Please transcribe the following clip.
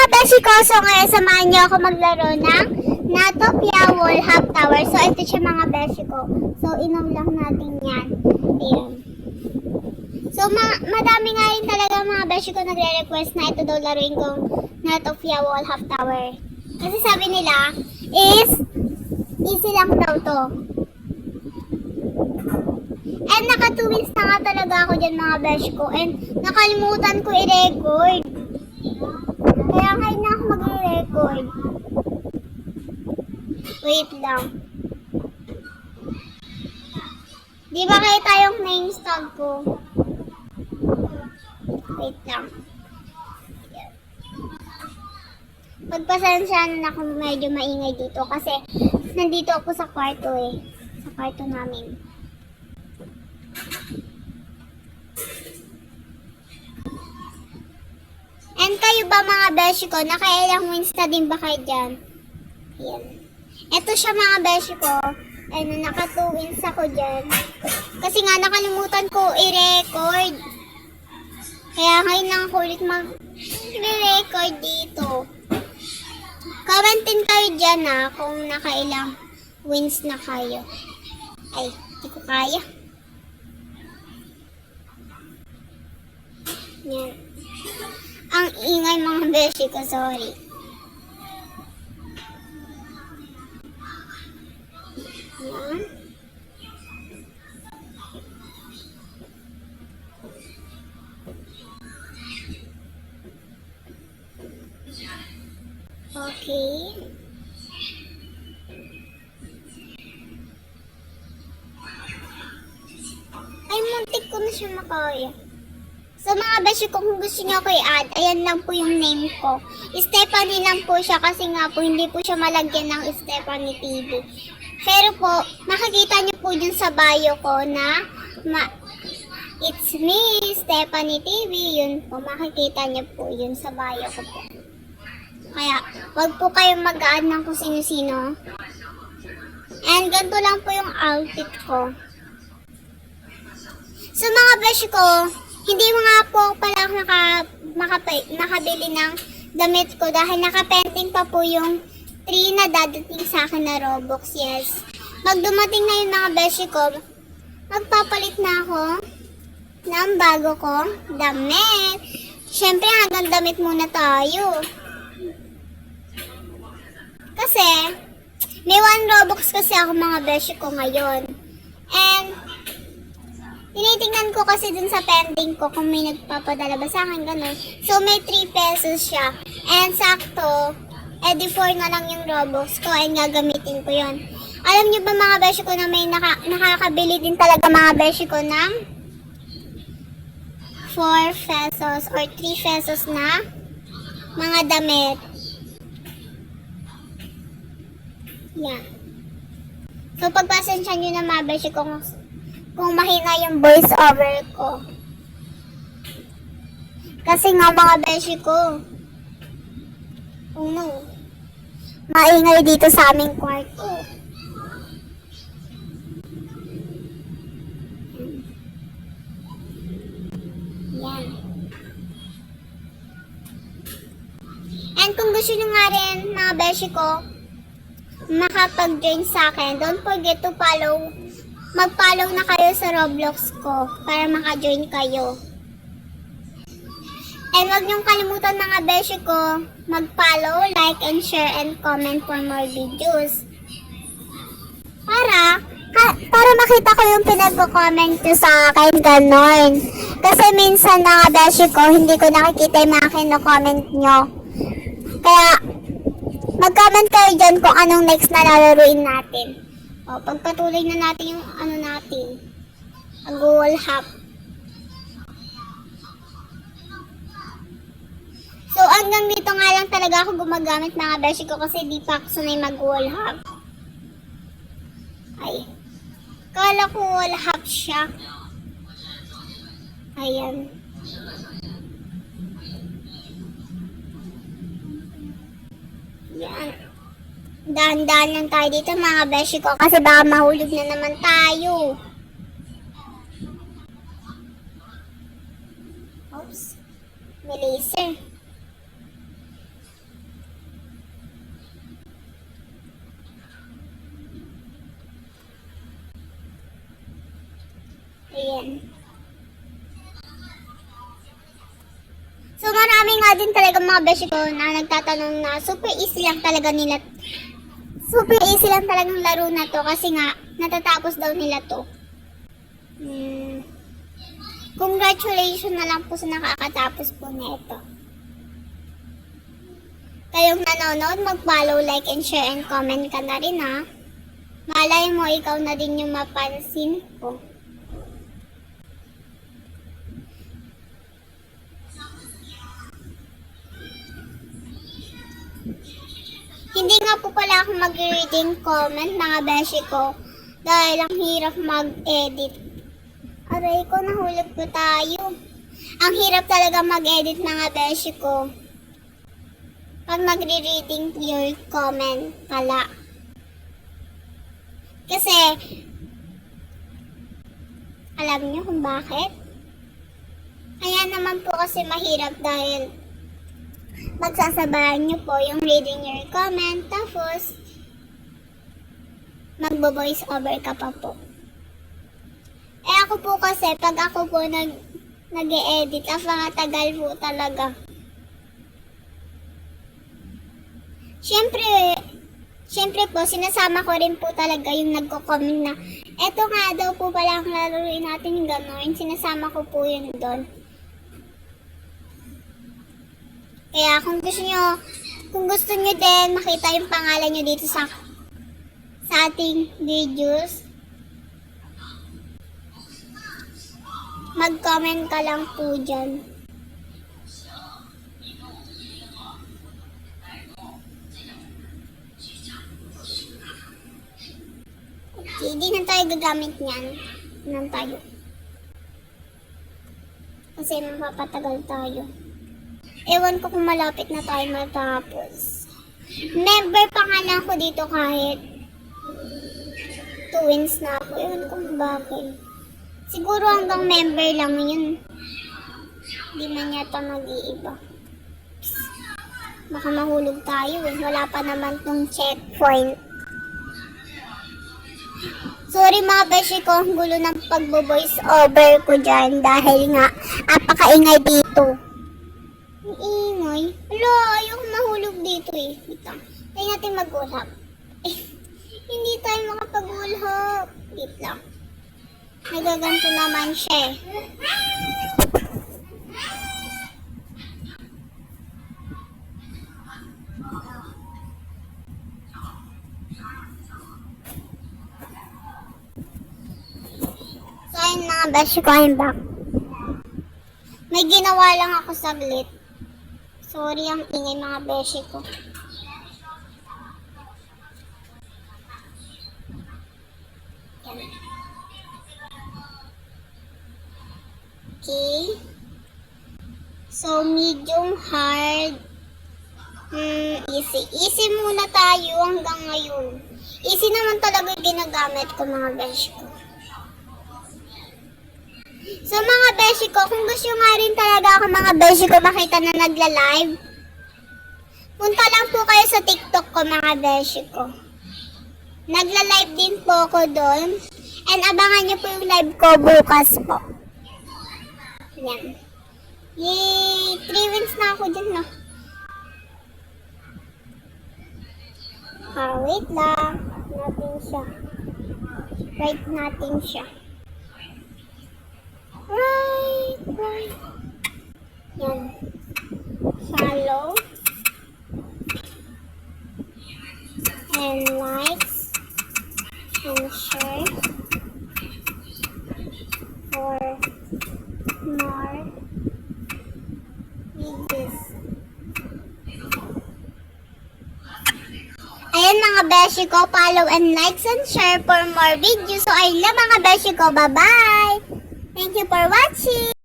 beshi ko, so ngayon samahan niyo ako maglaro ng Natopia Wall Half Tower. So ito siya mga beshi ko. So inom lang natin yan. Ayan. So madami nga rin talaga mga beshi ko nagre-request na ito daw laruin kong Natopia Wall Half Tower. Kasi sabi nila is easy lang daw to. And naka 2 wins na nga talaga ako dyan mga beshi ko. And nakalimutan ko i-record. Kaya ngayon na ako mag-record. Wait lang. Di ba kita yung name tag ko? Wait lang. Pagpasensyahan na ako medyo maingay dito kasi nandito ako sa kwarto eh. Sa kwarto namin. And kayo ba mga beshi ko, nakailang wins na din ba kayo dyan? Ayan. Ito siya mga beshi ko. Ayun, naka 2 wins ako dyan. Kasi nga nakalimutan ko i-record. Kaya ngayon lang ako ulit mag-record dito. Commentin kayo dyan kung nakailang wins na kayo. Ay, hindi ko kaya. Yan. Ang ingay mga beshi ko, sorry. Yan. Okay. Ay, muntik ko na siya makaya. So mga beshi ko, kung gusto niyo ko i-add, ayan lang po yung name ko. Stephanie lang po siya kasi nga po hindi po siya malagyan ng Stephanie TV. Pero po, makikita niyo po dun sa bio ko na it's me, Stephanie TV. Yun po, makikita niyo po yun sa bio ko po. Kaya, wag po kayong mag-add ng kung sino-sino. And ganito lang po yung outfit ko. So mga beshi ko, hindi mo nga po pala ako nakabili ng damit ko dahil nakapenting pa po yung 3 na dadating sa akin na Robux. Yes. Magdumating na yung mga beshi ko, magpapalit na ako ng bago kong damit. Siyempre, hanggang damit muna tayo. Kasi, may 1 Robux kasi ako mga beshi ko ngayon. And, tinitingnan ko kasi dun sa pending ko kung may nagpapadala ba sa akin, ganun. So, may 3 pesos siya. And, sakto, edi 4 na lang yung Robux ko and gagamitin ko yon. Alam nyo ba mga beshi ko na may nakakabili din talaga mga beshi ko ng 4 pesos or 3 pesos na mga damit. Yan. So, pagpasensya nyo na mga beshi ko kung mahina yung voice over ko. Kasi nga mga beshi ko, maingay dito sa aming kwarto. Yan. And kung gusto nyo nga rin mga beshi ko makapag-join sa akin, don't forget to follow. Mag-follow na kayo sa Roblox ko para maka-join kayo. And huwag niyong kalimutan mga beshi ko, mag-follow, like, and share, and comment for more videos. Para makita ko yung pinag-comment nyo sa akin, ganon. Kasi minsan mga beshi ko, hindi ko nakikita yung mga kino-comment nyo. Kaya, mag-comment kayo dyan kung anong next na lalaruin natin. O, pagpatuloy na natin yung natin. Ang Google Hub. So, hanggang dito nga lang talaga ako gumagamit mga beshi ko kasi di pa ako sanay mag-Google Hub. Ay. Kala ko Google Hub siya. Ayan. Yan. Dahan-dahan lang tayo dito mga beshi ko kasi baka mahulog na naman tayo. Oops. May laser. nga din talaga mga beshi ko na nagtatanong na super easy lang talaga nila. Super easy lang talagang laro na to kasi nga natatapos daw nila to. Congratulations na lang po sa nakakatapos po nito. Kayong nanonood, mag-follow, like, and share, and comment ka na rin ha. Malay mo, ikaw na din yung mapansin ko. Hindi nga po pala ako mag-reading comment mga beshi ko dahil ang hirap mag-edit. Aray ko, nahulog po tayo. Ang hirap talaga mag-edit mga beshi ko. Pag magre-reading your comment pala. Kasi, alam niyo kung bakit? Kaya naman po kasi mahirap dahil magsasabayan niyo po yung reading your comment, tapos magbo-voice over ka pa po. Eh ako po kasi, pag ako po nag-e-edit, tagal po talaga. Siyempre po, sinasama ko rin po talaga yung nagko-comment na eto nga daw po pala ang laruin natin yung gano'n. Sinasama ko po yun doon. Kaya kung gusto nyo din makita yung pangalan nyo dito sa ating videos, mag-comment ka lang po dyan. Okay, di na tayo gagamit niyan. Nan tayo. Kasi mapapatagal tayo. Ewan ko kung malapit na tayo matapos. Member pa nga lang ako dito kahit 2 wins na ako. Ewan ko kung bakit. Siguro hanggang member lang yun. Hindi man yata mag-iiba. Baka mahulog tayo eh. Wala pa naman tong checkpoint. Sorry mga beshi ko, ang gulo ng pagbo-voice over ko dyan dahil nga apakaingay dito. Ang ingay. Hala, ayaw mahulog dito eh. Tayo natin mag-ulap. Hindi tayo makapag-ulap. Wait lang. Nagaganto naman siya eh. So ayun mga beshi ko, I'm back. May ginawa lang ako saglit. Sorry ang ingay mga beshi ko. Yan. Okay. So medium, hard, easy. Easy muna tayo hanggang ngayon. Easy naman talaga yung ginagamit ko mga beshi ko. So mga beshi ko, kung gusto nga rin talaga ako mga beshi ko makita na nagla-live, punta lang po kayo sa TikTok ko mga beshi ko. Nagla-live din po ako doon. And abangan niyo po yung live ko bukas po. Yan. Yay! 3 wins na ako dun no. Wait lang. Natin siya. Right natin siya. Right. Yan. Follow. And likes. And share. For more videos. Ayan mga beshi ko. Follow and likes and share for more videos. So ayun lang mga beshi ko. Bye-bye! Thank you for watching!